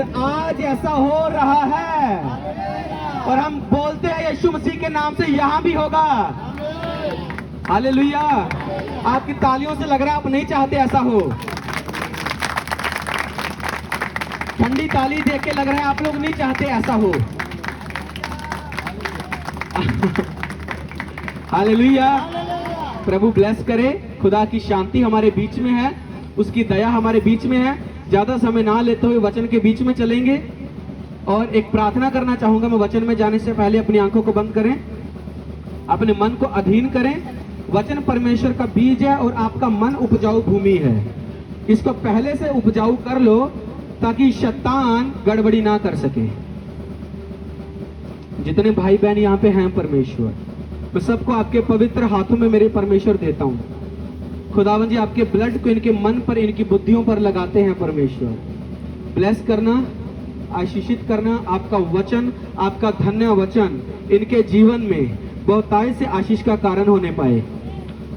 आज ऐसा हो रहा है और हम बोलते हैं यीशु मसीह के नाम से यहां भी होगा। हालेलुया। आपकी तालियों से लग रहा है आप नहीं चाहते ऐसा हो। ठंडी ताली देख के लग रहा है आप लोग नहीं चाहते ऐसा हो। हालेलुया। प्रभु ब्लेस करे। खुदा की शांति हमारे बीच में है, उसकी दया हमारे बीच में है। ज्यादा समय ना लेते हुए वचन के बीच में चलेंगे और एक प्रार्थना करना चाहूंगा। मैं वचन में जाने से पहले अपनी आंखों को बंद करें, अपने मन को अधीन करें। वचन परमेश्वर का बीज है और आपका मन उपजाऊ भूमि है। इसको पहले से उपजाऊ कर लो ताकि शैतान गड़बड़ी ना कर सके। जितने भाई बहन यहाँ पे हैं परमेश्वर, मैं सबको आपके पवित्र हाथों में मेरे परमेश्वर देता हूँ। खुदावन जी आपके ब्लड को इनके मन पर, इनकी बुद्धियों पर लगाते हैं परमेश्वर। ब्लेस करना, आशीषित करना। आपका वचन, आपका धन्य वचन इनके जीवन में बहुतायत से आशीष का कारण होने पाए।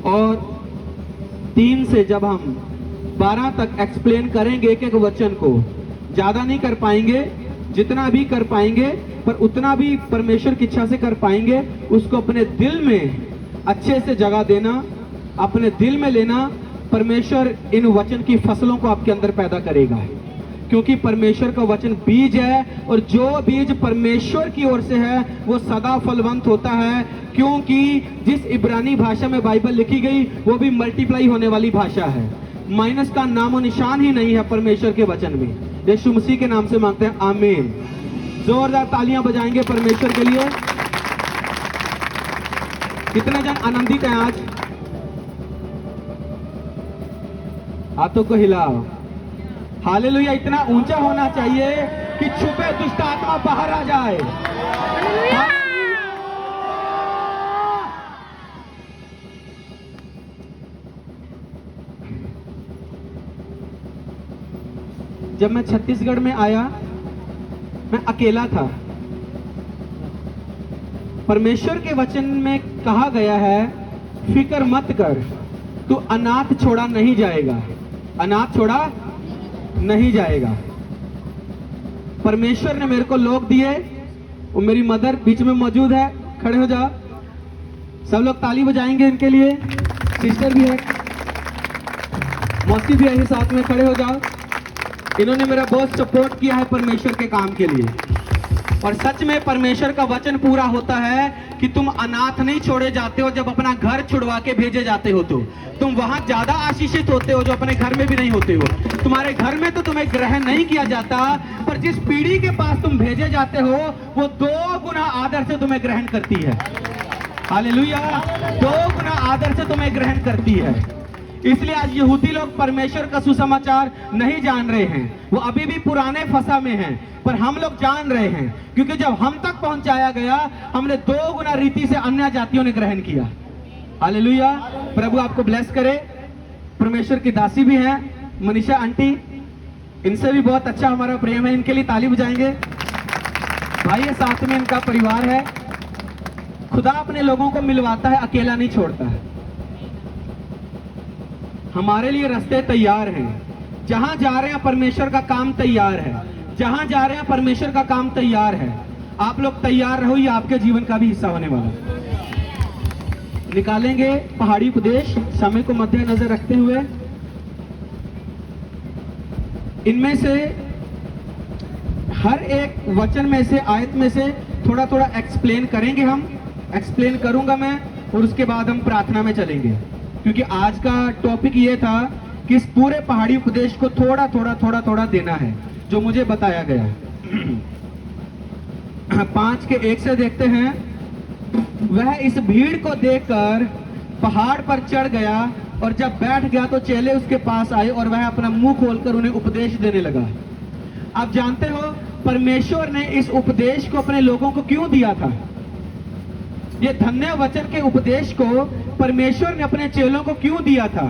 और 3 से जब हम 12 तक एक्सप्लेन करेंगे एक एक वचन को, ज्यादा नहीं कर पाएंगे, जितना भी कर पाएंगे पर उतना भी परमेश्वर की इच्छा से कर पाएंगे। उसको अपने दिल में अच्छे से जगह देना, अपने दिल में लेना। परमेश्वर इन वचन की फसलों को आपके अंदर पैदा करेगा, क्योंकि परमेश्वर का वचन बीज है और जो बीज परमेश्वर की ओर से है वो सदा फलवंत होता है। क्योंकि जिस इब्रानी भाषा में बाइबल लिखी गई वो भी मल्टीप्लाई होने वाली भाषा है। माइनस का नामो निशान ही नहीं है परमेश्वर के वचन में। यीशु मसीह के नाम से मांगते हैं, आमीन। जोरदार तालियां बजाएंगे परमेश्वर के लिए। कितने जन आनंदित हैं आज? हाथों को हिलाओ। हालेलुया। इतना ऊंचा होना चाहिए कि छुपे दुष्ट आत्मा बाहर आ जाए। जब मैं छत्तीसगढ़ में आया, मैं अकेला था। परमेश्वर के वचन में कहा गया है, फिक्र मत कर, तू अनाथ छोड़ा नहीं जाएगा। अनाथ छोड़ा नहीं जाएगा। परमेश्वर ने मेरे को लोग दिए। वो मेरी मदर बीच में मौजूद है, खड़े हो जाओ। सब लोग ताली बजाएंगे इनके लिए। सिस्टर भी है, मौसी भी है साथ में, खड़े हो जाओ। इन्होंने मेरा बहुत सपोर्ट किया है परमेश्वर के काम के लिए। और सच में परमेश्वर का वचन पूरा होता है कि तुम अनाथ नहीं छोड़े जाते हो। जब अपना घर छुड़वा के भेजे जाते हो तो तुम वहां ज्यादा आशीषित होते हो जो अपने घर में भी नहीं होते हो। तुम्हारे घर में तो तुम्हें ग्रहण नहीं किया जाता, पर जिस पीढ़ी के पास तुम भेजे जाते हो वो 2 गुना आदर से तुम्हें ग्रहण करती है। हालेलुया। 2 गुना आदर से तुम्हें ग्रहण करती है। इसलिए आज यहूदी लोग परमेश्वर का सुसमाचार नहीं जान रहे हैं, वो अभी भी पुराने फसा में हैं। पर हम लोग जान रहे हैं, क्योंकि जब हम तक पहुंचाया गया, हमने 2 गुना रीति से अन्य जातियों ने ग्रहण किया। हालेलुया। प्रभु आपको ब्लेस करे। परमेश्वर की दासी भी हैं, मनीषा आंटी, इनसे भी बहुत अच्छा हमारा प्रेम है। इनके लिए ताली बजाएंगे। भाई है, साथ में इनका परिवार है। खुदा अपने लोगों को मिलवाता है, अकेला नहीं छोड़ता है। हमारे लिए रास्ते तैयार हैं। जहां जा रहे हैं परमेश्वर का काम तैयार है। जहां जा रहे हैं परमेश्वर का काम तैयार है। आप लोग तैयार रहो, ये आपके जीवन का भी हिस्सा होने वाला है। निकालेंगे पहाड़ी उपदेश, समय को मद्देनजर रखते हुए। इनमें से हर एक वचन में से, आयत में से थोड़ा थोड़ा एक्सप्लेन करेंगे। हम एक्सप्लेन करूंगा मैं और उसके बाद हम प्रार्थना में चलेंगे, क्योंकि आज का टॉपिक ये था कि इस पूरे पहाड़ी उपदेश को थोड़ा थोड़ा देना है जो मुझे बताया गया। 5 के 1 से देखते हैं। वह इस भीड़ को देखकर पहाड़ पर चढ़ गया और जब बैठ गया तो चेले उसके पास आए और वह अपना मुंह खोलकर उन्हें उपदेश देने लगा। आप जानते हो परमेश्वर ने इस उपदेश को अपने लोगों को क्यों दिया था? ये धन्य वचन के उपदेश को परमेश्वर ने अपने चेलों को क्यों दिया था?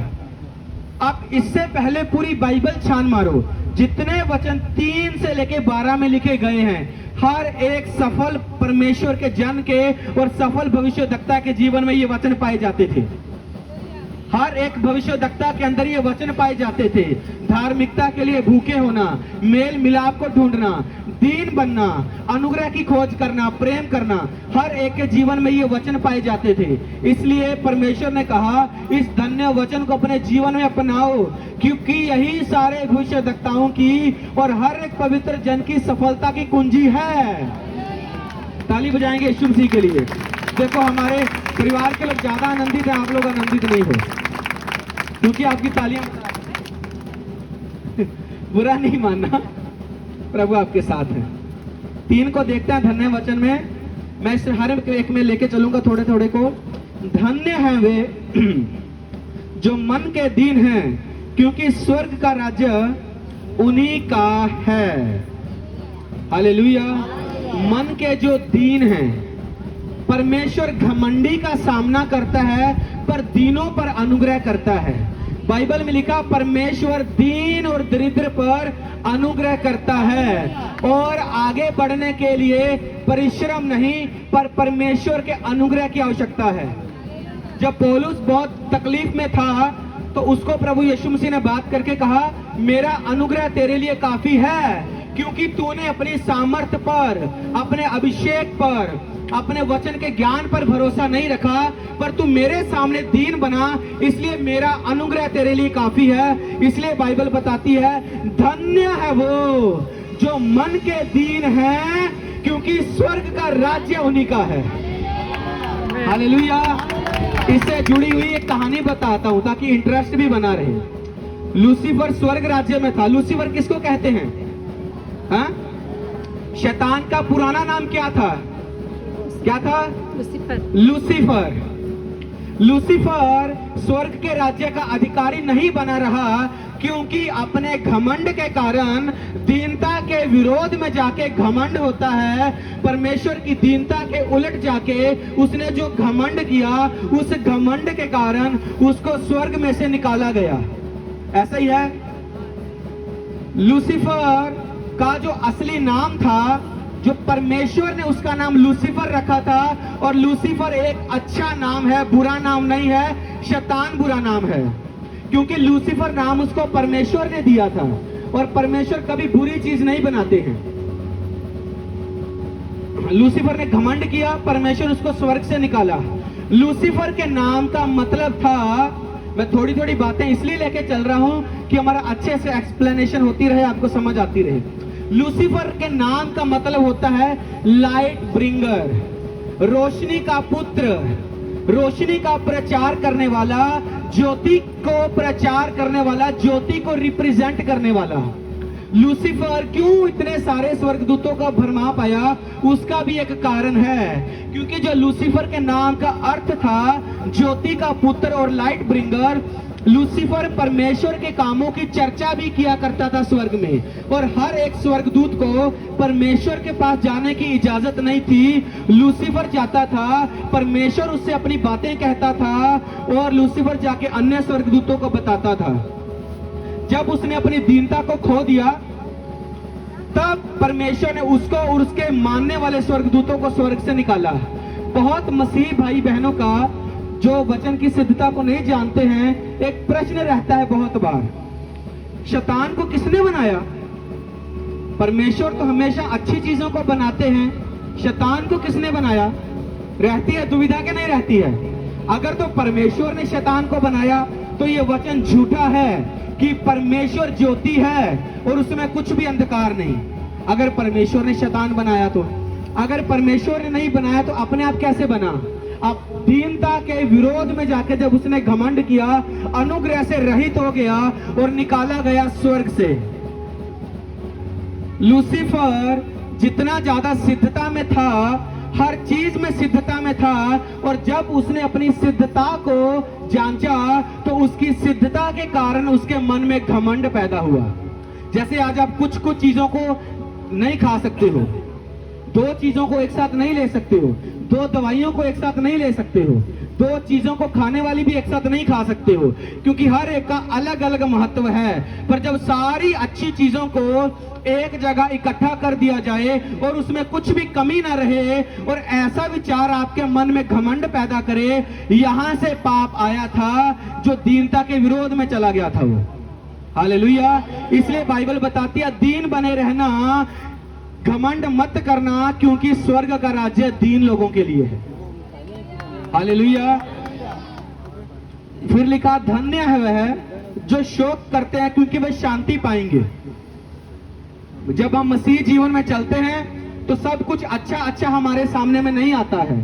आप इससे पहले पूरी बाइबल छान मारो, जितने वचन 3 से लेके 12 में लिखे गए हैं, हर एक सफल परमेश्वर के जन के और सफल भविष्यवक्ता के जीवन में ये वचन पाए जाते थे। हर एक भविष्यवक्ता के अंदर ये वचन पाए जाते थे। धार्मिकता के लिए भूखे होना, मेल मिलाप को ढूंढना, दीन बनना, अनुग्रह की खोज करना, प्रेम करना, हर एक के जीवन में ये वचन पाए जाते थे। इसलिए परमेश्वर ने कहा इस धन्य वचन को अपने जीवन में अपनाओ, क्योंकि यही सारे भविष्यवक्ताओं की और हर एक पवित्र जन की सफलता की कुंजी है। ताली बजाएंगे यीशु मसीह के लिए। देखो हमारे परिवार के लोग ज्यादा आनंदित हैं, आप लोग आनंदित नहीं हो, क्योंकि आपकी तालियां बुरा नहीं मानना, प्रभु आपके साथ है। 3 को देखते हैं धन्य वचन में। मैं इस हर एक में लेके चलूंगा थोड़े थोड़े को। धन्य हैं वे जो मन के दीन हैं, क्योंकि स्वर्ग का राज्य उन्हीं का है। हालेलुया। मन के जो दीन हैं, परमेश्वर घमंडी का सामना करता है पर दीनों पर अनुग्रह करता है। बाइबल में लिखा परमेश्वर दीन और दरिद्र पर अनुग्रह करता है, और आगे बढ़ने के लिए परिश्रम नहीं पर परमेश्वर के अनुग्रह की आवश्यकता है। जब पौलुस बहुत तकलीफ में था तो उसको प्रभु यीशु मसीह ने बात करके कहा मेरा अनुग्रह तेरे लिए काफी है, क्योंकि तूने अपनी सामर्थ्य पर, अपने अभिषेक पर, अपने वचन के ज्ञान पर भरोसा नहीं रखा, पर तू मेरे सामने दीन बना, इसलिए मेरा अनुग्रह तेरे लिए काफी है। इसलिए बाइबल बताती है धन्य है वो जो मन के दीन है, क्योंकि स्वर्ग का राज्य उन्हीं का है। हालेलुया। इससे जुड़ी हुई एक कहानी बताता हूं ताकि इंटरेस्ट भी बना रहे। लूसीफर स्वर्ग राज्य में था। लूसीफर किसको कहते हैं? हाँ? शैतान का पुराना नाम क्या था? क्या था? लूसीफर। लूसीफर स्वर्ग के राज्य का अधिकारी नहीं बना रहा, क्योंकि अपने घमंड के कारण, दीनता के विरोध में जाके घमंड होता है। परमेश्वर की दीनता के उलट जाके उसने जो घमंड किया, उस घमंड के कारण उसको स्वर्ग में से निकाला गया। ऐसा ही है। लूसीफर का जो असली नाम था, जो परमेश्वर ने उसका नाम लूसीफर रखा था, और लूसीफर एक अच्छा नाम है, बुरा नाम नहीं है। शैतान बुरा नाम है, क्योंकि लूसीफर नाम उसको परमेश्वर ने दिया था, और परमेश्वर कभी बुरी चीज नहीं बनाते हैं। लूसीफर ने घमंड किया, परमेश्वर उसको स्वर्ग से निकाला। लूसीफर के नाम का मतलब था, मैं थोड़ी थोड़ी बातें इसलिए लेके चल रहा हूं कि हमारा अच्छे से एक्सप्लेनेशन होती रहे, आपको समझ आती रहे। लूसीफर के नाम का मतलब होता है लाइट ब्रिंगर, रोशनी का पुत्र, रोशनी का प्रचार करने वाला, ज्योति को प्रचार करने वाला, ज्योति को रिप्रेजेंट करने वाला। लूसीफर क्यों इतने सारे स्वर्गदूतों का भरमा पाया, उसका भी एक कारण है, क्योंकि जो लूसीफर के नाम का अर्थ था ज्योति का पुत्र और लाइट ब्रिंगर, लूसीफर परमेश्वर के कामों की चर्चा भी किया करता था स्वर्ग में, और हर एक स्वर्गदूत को परमेश्वर के पास जाने की इजाजत नहीं थी। लूसीफर जाता था, परमेश्वर उससे अपनी बातें कहता था, और लूसीफर जाके अन्य स्वर्गदूतों को बताता था। जब उसने अपनी दीनता को खो दिया, तब परमेश्वर ने उसको और उसके मानने वाले स्वर्गदूतों को स्वर्ग से निकाला। बहुत मसीह भाई बहनों का जो वचन की सिद्धता को नहीं जानते हैं, एक प्रश्न रहता है बहुत बार, शैतान को किसने बनाया? परमेश्वर तो हमेशा अच्छी चीजों को बनाते हैं, शैतान को किसने बनाया? रहती है दुविधा के नहीं रहती है? अगर तो परमेश्वर ने शैतान को बनाया तो ये वचन झूठा है कि परमेश्वर ज्योति है और उसमें कुछ भी अंधकार नहीं। अगर परमेश्वर ने शैतान बनाया तो, अगर परमेश्वर ने नहीं बनाया तो अपने आप कैसे बना? अब दीनता के विरोध में जाके जब उसने घमंड किया, अनुग्रह से रहित हो गया और निकाला गया स्वर्ग से। लूसीफर जितना ज्यादा सिद्धता में था, हर चीज में सिद्धता में था, और जब उसने अपनी सिद्धता को जांचा तो उसकी सिद्धता के कारण उसके मन में घमंड पैदा हुआ। जैसे आज आप कुछ कुछ चीजों को नहीं खा सकते हो, 2 चीजों को एक साथ नहीं ले सकते हो, 2 दवाइयों को एक साथ नहीं ले सकते हो, दो चीजों को खाने वाली भी एक साथ नहीं खा सकते हो, क्योंकि हर एक का अलग अलग महत्व है। पर जब सारी अच्छी चीजों को एक जगह इकट्ठा कर दिया जाए और उसमें कुछ भी कमी ना रहे और ऐसा विचार आपके मन में घमंड पैदा करे, यहां से पाप आया था जो दीनता के विरोध में चला गया था वो। हालेलुया। इसलिए बाइबल बताती है दीन बने रहना, घमंड मत करना, क्योंकि स्वर्ग का राज्य दीन लोगों के लिए है। हालेलुया। फिर लिखा धन्य है वह जो शोक करते हैं, क्योंकि वे शांति पाएंगे। जब हम मसीह जीवन में चलते हैं तो सब कुछ अच्छा अच्छा हमारे सामने में नहीं आता है।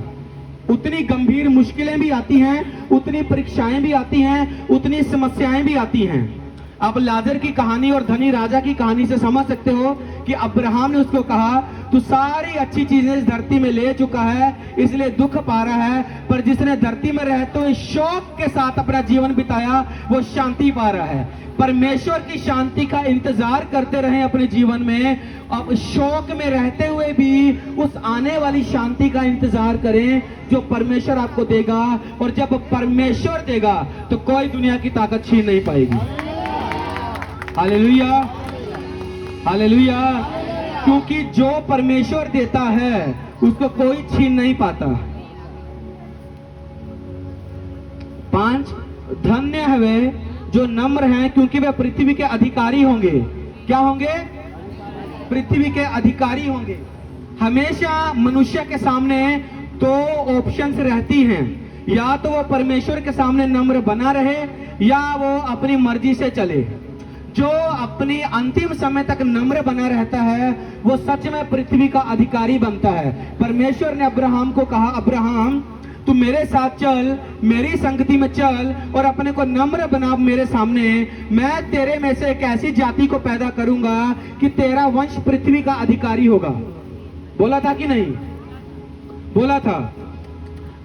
उतनी गंभीर मुश्किलें भी आती हैं, उतनी परीक्षाएं भी आती हैं, उतनी समस्याएं भी आती हैं। आप लाजर की कहानी और धनी राजा की कहानी से समझ सकते हो कि अब्राहम ने उसको कहा तू सारी अच्छी चीजें इस धरती में ले चुका है, इसलिए दुख पा रहा है, पर जिसने धरती में रहते हुए शौक के साथ अपना जीवन बिताया वो शांति पा रहा है। परमेश्वर की शांति का इंतजार करते रहे अपने जीवन में, अब शौक में रहते हुए भी उस आने वाली शांति का इंतजार करें जो परमेश्वर आपको देगा। और जब परमेश्वर देगा तो कोई दुनिया की ताकत छीन नहीं पाएगी। Hallelujah, hallelujah. क्योंकि जो परमेश्वर देता है उसको कोई छीन नहीं पाता। 5, धन्य है वे जो नम्र हैं, क्योंकि वे पृथ्वी के अधिकारी होंगे। क्या होंगे? पृथ्वी के अधिकारी होंगे। हमेशा मनुष्य के सामने 2 ऑप्शंस रहती हैं, या तो वो परमेश्वर के सामने नम्र बना रहे या वो अपनी मर्जी से चले। जो अपनी अंतिम समय तक नम्र बना रहता है वो सच में पृथ्वी का अधिकारी बनता है। परमेश्वर ने अब्राहम को कहा, अब्राहम तू मेरे साथ चल, मेरी संगति में चल और अपने को नम्र बना मेरे सामने। मैं तेरे में से एक ऐसी जाति को पैदा करूंगा कि तेरा वंश पृथ्वी का अधिकारी होगा। बोला था कि नहीं? बोला था।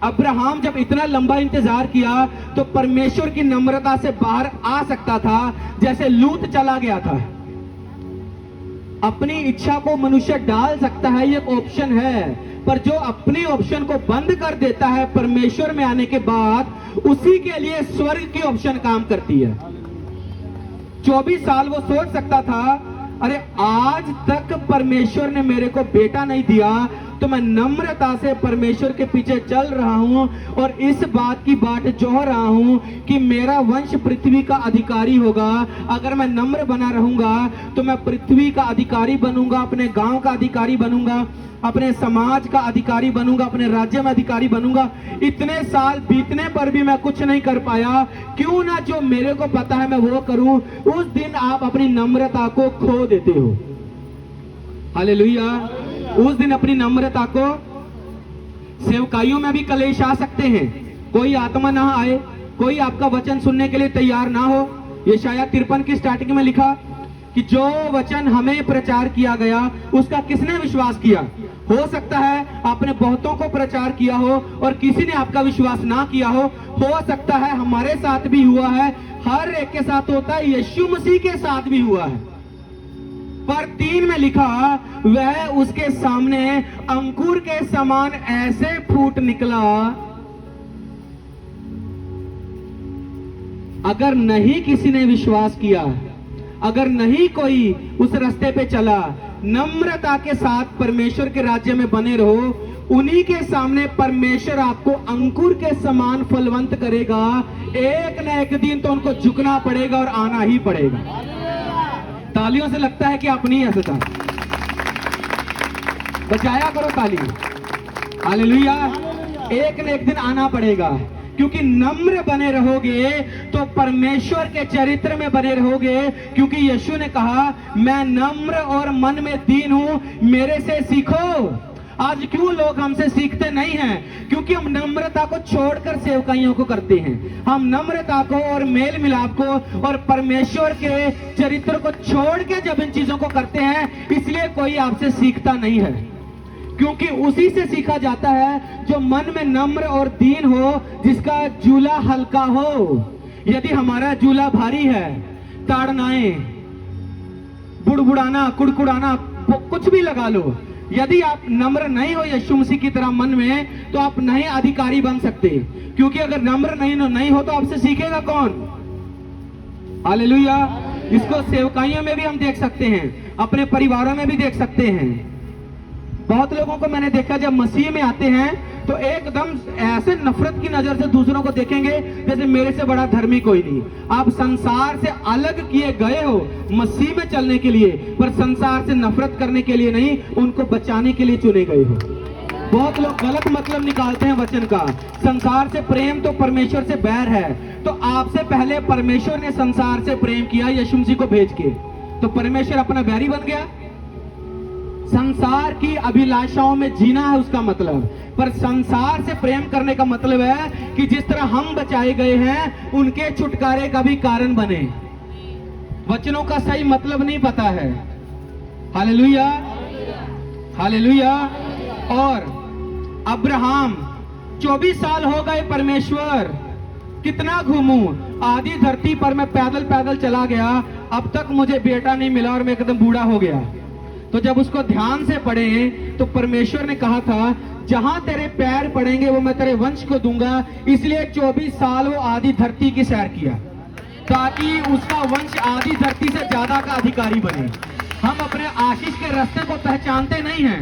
अब्राहम जब इतना लंबा इंतजार किया तो परमेश्वर की नम्रता से बाहर आ सकता था, जैसे लूत चला गया था। अपनी इच्छा को मनुष्य डाल सकता है, ये ऑप्शन है, पर जो अपने ऑप्शन को बंद कर देता है परमेश्वर में आने के बाद, उसी के लिए स्वर्ग की ऑप्शन काम करती है। 24 साल वो सोच सकता था, अरे आज तक परमेश्वर ने मेरे को बेटा नहीं दिया, तो मैं नम्रता से परमेश्वर के पीछे चल रहा हूं और इस बात की बाट जोह रहा हूं कि मेरा वंश पृथ्वी का अधिकारी होगा। अगर मैं नम्र बना रहूंगा तो मैं पृथ्वी का अधिकारी बनूंगा, अपने गांव का अधिकारी बनूंगा, अपने समाज का अधिकारी बनूंगा, अपने राज्य में अधिकारी बनूंगा। इतने साल बीतने पर भी मैं कुछ नहीं कर पाया, क्यों ना जो मेरे को पता है मैं वो करूं। उस दिन आप अपनी नम्रता को खो देते हो। हालेलुया। उस दिन अपनी नम्रता को, सेवकाइयों में भी कलेश आ सकते हैं, कोई आत्मा ना आए, कोई आपका वचन सुनने के लिए तैयार ना हो। यशायाह 53 की स्टार्टिंग में लिखा कि जो वचन हमें प्रचार किया गया उसका किसने विश्वास किया। हो सकता है आपने बहुतों को प्रचार किया हो और किसी ने आपका विश्वास ना किया हो सकता है हमारे साथ भी हुआ है, हर एक के साथ होता है, यीशु मसीह के साथ भी हुआ है। पर 3 में लिखा, वह उसके सामने अंकुर के समान ऐसे फूट निकला, अगर नहीं किसी ने विश्वास किया, अगर नहीं कोई उस रास्ते पे चला, नम्रता के साथ परमेश्वर के राज्य में बने रहो, उन्हीं के सामने परमेश्वर आपको अंकुर के समान फलवंत करेगा। एक न एक दिन तो उनको झुकना पड़ेगा और आना ही पड़ेगा। तालियों से लगता है कि आप नहीं हंसता, बजाया करो ताली। हालेलुया। एक न एक दिन आना पड़ेगा, क्योंकि नम्र बने रहोगे तो परमेश्वर के चरित्र में बने रहोगे। क्योंकि यीशु ने कहा, मैं नम्र और मन में दीन हूं, मेरे से सीखो। आज क्यों लोग हमसे सीखते नहीं हैं? क्योंकि हम नम्रता को छोड़कर सेवकाइयों को करते हैं। हम नम्रता को और मेल मिलाप को और परमेश्वर के चरित्र को छोड़ के जब इन चीजों को करते हैं, इसलिए कोई आपसे सीखता नहीं है। क्योंकि उसी से सीखा जाता है जो मन में नम्र और दीन हो, जिसका जूला हल्का हो। यदि हमारा जूला भारी है, ताड़नाएं, बुड़बुड़ाना, कुड़कुड़ाना, कुछ भी लगा लो, यदि आप नम्र नहीं हो यीशु मसीह की तरह मन में, तो आप नहीं अधिकारी बन सकते, क्योंकि अगर नम्र नहीं हो तो आपसे सीखेगा कौन? हालेलुया। इसको सेवकाइयों में भी हम देख सकते हैं, अपने परिवारों में भी देख सकते हैं। बहुत लोगों को मैंने देखा जब मसीह में आते हैं तो एकदम ऐसे नफरत की नजर से दूसरों को देखेंगे जैसे मेरे से बड़ा धर्मी कोई नहीं। आप संसार से अलग किए गए हो मसीह में चलने के लिए, पर संसार से नफरत करने के लिए नहीं, उनको बचाने के लिए चुने गए हो। बहुत लोग गलत मतलब निकालते हैं वचन का। संसार से प्रेम तो परमेश्वर से बैर है। तो आपसे पहले परमेश्वर ने संसार से प्रेम किया यीशु मसीह को भेज के, तो परमेश्वर अपना बैरी बन गया। संसार की अभिलाषाओं में जीना है उसका मतलब, पर संसार से प्रेम करने का मतलब है कि जिस तरह हम बचाए गए हैं उनके छुटकारे का भी कारण बने। वचनों का सही मतलब नहीं पता है। Hallelujah, hallelujah. और अब्राहम 24 साल हो गए, परमेश्वर कितना घूमूं, आधी धरती पर मैं पैदल पैदल चला गया, अब तक मुझे बेटा नहीं मिला और मैं एकदम बूढ़ा हो गया। तो जब उसको ध्यान से पढ़े तो परमेश्वर ने कहा था जहां तेरे पैर पड़ेंगे वो मैं तेरे वंश को दूंगा। इसलिए 24 साल वो आधी धरती की सैर किया ताकि उसका वंश आधी धरती से ज्यादा का अधिकारी बने। हम अपने आशीष के रास्ते को पहचानते नहीं हैं,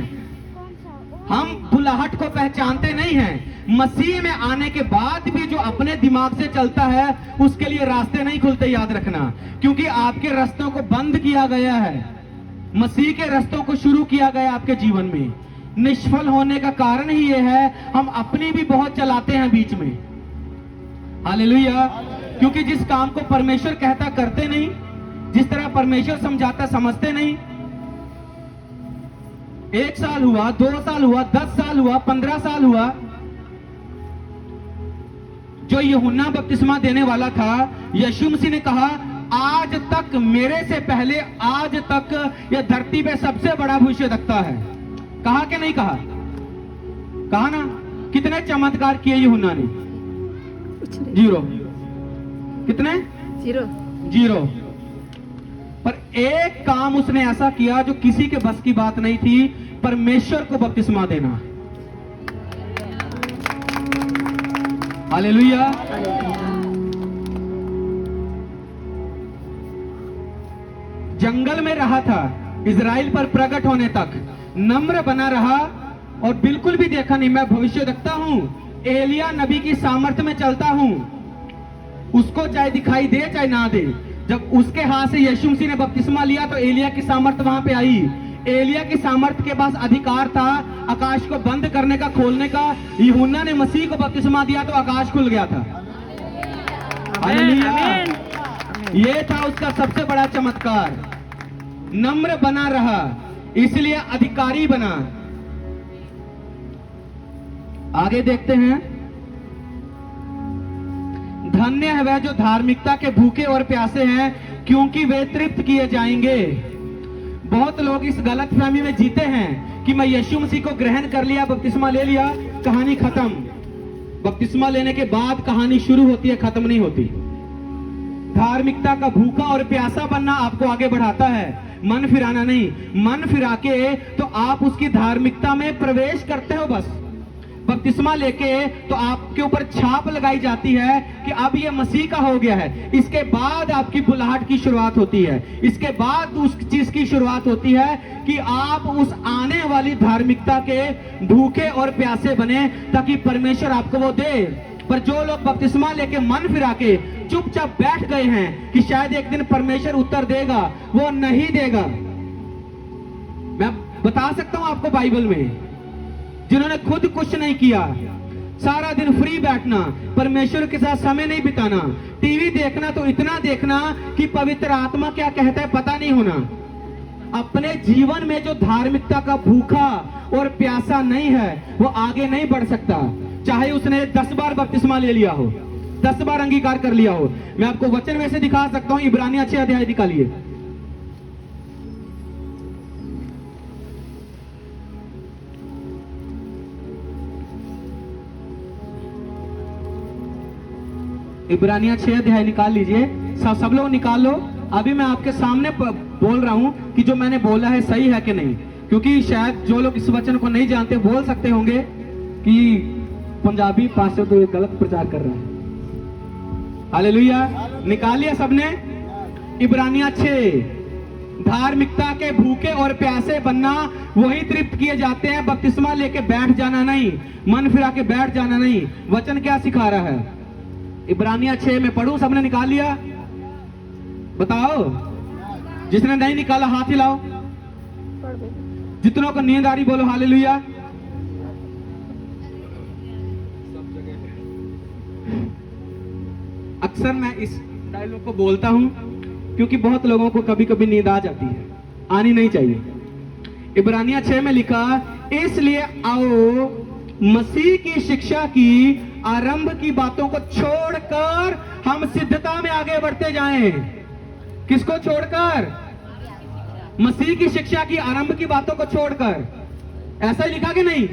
हम बुलाहट को पहचानते नहीं हैं। मसीह में आने के बाद भी जो अपने दिमाग से चलता है उसके लिए रास्ते नहीं खुलते, याद रखना, क्योंकि आपके रास्तों को बंद किया गया है। मसीह के रास्तों को शुरू किया गया आपके जीवन में। निष्फल होने का कारण ही यह है हम अपनी भी बहुत चलाते हैं बीच में। हालेलुया। क्योंकि जिस काम को परमेश्वर कहता करते नहीं, जिस तरह परमेश्वर समझाता समझते नहीं। 1 साल हुआ, 2 साल हुआ, 10 साल हुआ, 15 साल हुआ, जो यूहन्ना बपतिस्मा देने वाला था, यीशु मसीह ने कहा आज तक मेरे से पहले आज तक यह धरती पे सबसे बड़ा भविष्यवक्ता है। कहा कि नहीं कहा? कहा ना। कितने चमत्कार किए यूहन्ना ने? 0। कितने? 0। पर एक काम उसने ऐसा किया जो किसी के बस की बात नहीं थी, परमेश्वर को बपतिस्मा देना। हालेलुया। जंगल में रहा था इजराइल पर प्रकट होने तक, नम्र बना रहा और बिल्कुल भी देखा नहीं मैं भविष्यवक्ता हूं, एलिया नबी की सामर्थ्य में चलता हूं। उसको चाहे दिखाई दे चाहे ना दे। जब उसके हाथ से यीशु मसीह ने बपतिस्मा लिया तो एलिया की सामर्थ्य वहां पे आई। एलिया की सामर्थ्य के पास अधिकार था आकाश को बंद करने का, खोलने का। यूहन्ना ने मसीह को बपतिस्मा दिया तो आकाश खुल गया था। हालेलुया। ये था उसका सबसे बड़ा चमत्कार। नम्र बना रहा इसलिए अधिकारी बना। आगे देखते हैं। धन्य है वह जो धार्मिकता के भूखे और प्यासे हैं, क्योंकि वे तृप्त किए जाएंगे। बहुत लोग इस गलतफहमी में जीते हैं कि मैं यीशु मसीह को ग्रहण कर लिया, बपतिस्मा ले लिया, कहानी खत्म। बपतिस्मा लेने के बाद कहानी शुरू होती है, खत्म नहीं होती। धार्मिकता का भूखा और प्यासा बनना आपको आगे बढ़ाता है, मन फिराना नहीं। मन फिरा के तो आप उसकी धार्मिकता में प्रवेश करते हो बस। बपतिस्मा लेके तो आपके ऊपर छाप लगाई जाती है कि अब ये मसीह का हो गया है। इसके बाद आपकी बुलाहट की शुरुआत होती है। इसके बाद उस चीज की शुरुआत होती है कि आप उस आने वाली धार्मिकता के भूखे और प्यासे बने, ताकि परमेश्वर आपको वो दे। पर जो लोग बपतिस्मा लेके मन फिरा के चुपचाप बैठ गए हैं कि शायद एक दिन परमेश्वर उत्तर देगा, वो नहीं देगा। मैं बता सकता हूं आपको बाइबल में जिन्होंने खुद कुछ नहीं किया, सारा दिन फ्री बैठना, परमेश्वर के साथ समय नहीं बिताना, टीवी देखना तो इतना देखना कि पवित्र आत्मा क्या कहता है पता नहीं होना। अपने जीवन में जो धार्मिकता का भूखा और प्यासा नहीं है वो आगे नहीं बढ़ सकता, चाहे उसने 10 बार बपतिस्मा ले लिया हो, 10 बार अंगीकार कर लिया हो। मैं आपको वचन में से दिखा सकता हूं, इब्रानियां 6 अध्याय निकालिए। इब्रानियां 6 अध्याय निकाल लीजिए। सब लोग निकाल लो। अभी मैं आपके सामने बोल रहा हूं कि जो मैंने बोला है सही है कि नहीं, क्योंकि शायद जो लोग इस वचन को नहीं जानते बोल सकते होंगे कि पंजाबी पास्टर तो एक गलत प्रचार कर रहा है। हालेलुया। निकाल लिया सबने? इब्रानिया 6, धार्मिकता के भूखे और प्यासे बनना, वही तृप्त किए जाते हैं, बपतिस्मा लेके बैठ जाना नहीं, मन फिरा के बैठ जाना नहीं। वचन क्या सिखा रहा है? इब्रानिया 6 में पढ़ूं? सबने निकाल लिया? बताओ। जिसने नहीं निकाला हाथ हिलाओ। जितनों को नींद आ रही बोलो हालेलुया। अक्सर मैं इस डायलॉग को बोलता हूं क्योंकि बहुत लोगों को कभी कभी नींद आ जाती है, आनी नहीं चाहिए। इब्रानिया 6 में लिखा, इसलिए आओ मसीह की शिक्षा की आरंभ की बातों को छोड़कर हम सिद्धता में आगे बढ़ते जाएं। किसको छोड़कर? मसीह की शिक्षा की आरंभ की बातों को छोड़कर। ऐसा ही लिखा कि नहीं?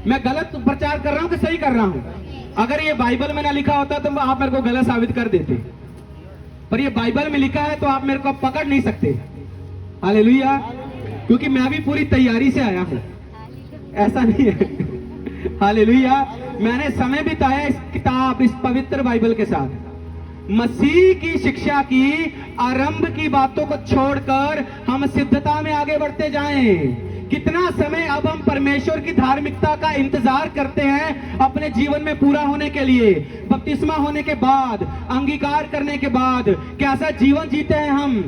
मैं गलत प्रचार कर रहा हूं कि सही कर रहा हूं? अगर ये बाइबल में ना लिखा होता तो आप मेरे को गलत साबित कर देते, पर ये बाइबल में लिखा है तो आप मेरे को पकड़ नहीं सकते। हालेलुया। क्योंकि मैं भी पूरी तैयारी से आया हूं, ऐसा नहीं है। हालेलुया। मैंने समय बिताया इस किताब, इस पवित्र बाइबल के साथ। मसीह की शिक्षा की आरंभ की बातों को छोड़कर हम सिद्धता में आगे बढ़ते जाएं। कितना समय अब हम परमेश्वर की धार्मिकता का इंतजार करते हैं अपने जीवन में पूरा होने के लिए। बपतिस्मा होने के बाद, अंगीकार करने के बाद कैसा जीवन जीते हैं हम?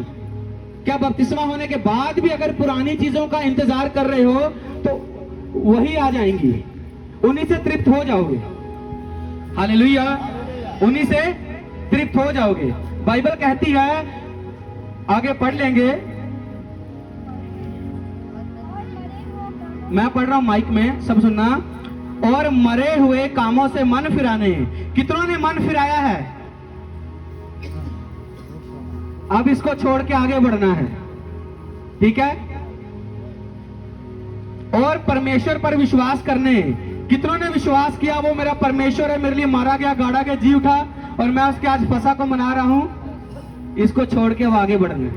क्या बपतिस्मा होने के बाद भी अगर पुरानी चीजों का इंतजार कर रहे हो तो वही आ जाएंगी, उन्हीं से तृप्त हो जाओगे। हालेलुया। उन्हीं से तृप्त हो जाओगे। बाइबल कहती है, आगे पढ़ लेंगे, मैं पढ़ रहा हूं माइक में, सब सुनना। और मरे हुए कामों से मन फिराने। कितनों ने मन फिराया है? अब इसको छोड़ के आगे बढ़ना है, ठीक है? और परमेश्वर पर विश्वास करने। कितनों ने विश्वास किया वो मेरा परमेश्वर है, मेरे लिए मारा गया, गाड़ा गया, जी उठा और मैं उसके आज फसा को मना रहा हूं। इसको छोड़ के वो आगे बढ़ने,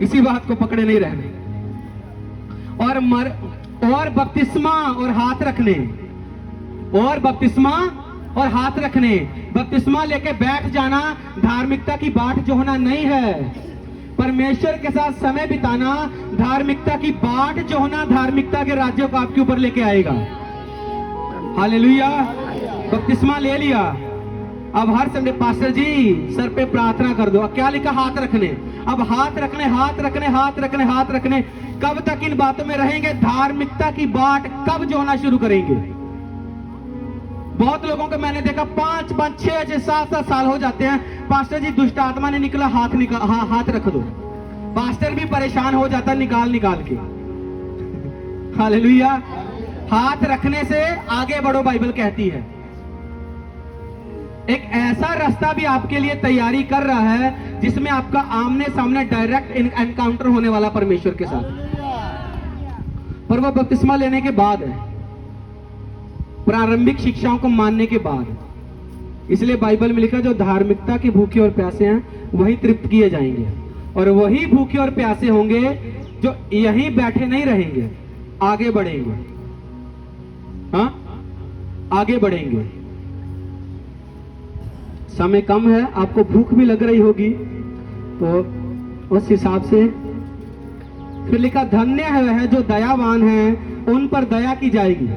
इसी बात को पकड़े नहीं रहने। और बपतिस्मा और हाथ रखने, और बपतिस्मा और हाथ रखने। बपतिस्मा लेके बैठ जाना धार्मिकता की बाट जोहना नहीं है। परमेश्वर के साथ समय बिताना धार्मिकता की बाट जोहना धार्मिकता के राज्यों को आपके ऊपर लेके आएगा। हालेलुया। बपतिस्मा ले लिया, अब हर संडे पास्टर जी सर पे प्रार्थना कर दो। क्या लिखा? हाथ रखने। अब हाथ रखने, हाथ रखने, हाथ रखने, हाथ रखने। कब तक इन बातों में रहेंगे? धार्मिकता की बाट कब जोना शुरू करेंगे? बहुत लोगों को मैंने देखा 5-5, 6-6, 7-7 साल हो जाते हैं, पास्टर जी दुष्ट आत्मा ने निकला, हाथ रख दो। पास्टर भी परेशान हो जाता निकाल के। हालेलुया। हाथ रखने से आगे बढ़ो, बाइबल कहती है। एक ऐसा रास्ता भी आपके लिए तैयारी कर रहा है जिसमें आपका आमने सामने डायरेक्ट एनकाउंटर होने वाला परमेश्वर के साथ, पर वो बपतिस्मा लेने के बाद है, प्रारंभिक शिक्षाओं को मानने के बाद। इसलिए बाइबल में लिखा, जो धार्मिकता के भूखे और प्यासे हैं वही तृप्त किए जाएंगे। और वही भूखे और प्यासे होंगे जो यहीं बैठे नहीं रहेंगे, आगे बढ़ेंगे। हाँ, आगे बढ़ेंगे। समय कम है, आपको भूख भी लग रही होगी, तो उस हिसाब से फिर लिखा, धन्य है जो दयावान हैं, उन पर दया की जाएगी।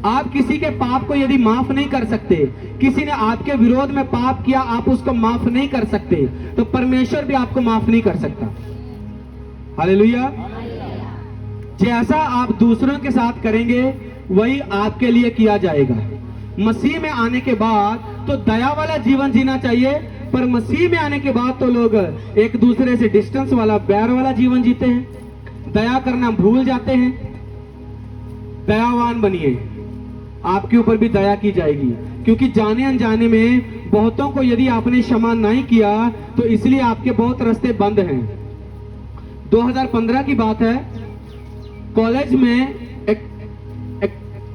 आप किसी के पाप को यदि माफ नहीं कर सकते, किसी ने आपके विरोध में पाप किया, आप उसको माफ नहीं कर सकते, तो परमेश्वर भी आपको माफ नहीं कर सकता। हालेलुया। जैसा आप दूसरों के साथ करेंगे वही आपके लिए किया जाएगा। मसीह में आने के बाद तो दया वाला जीवन जीना चाहिए, पर मसीह में आने के बाद तो लोग एक दूसरे से डिस्टेंस वाला, बैर वाला जीवन जीते हैं, दया करना भूल जाते हैं। दयावान बनिए, आपके ऊपर भी दया की जाएगी, क्योंकि जाने अनजाने में बहुतों को यदि आपने क्षमा नहीं किया तो इसलिए आपके बहुत रास्ते बंद हैं। 2015 की बात है, कॉलेज में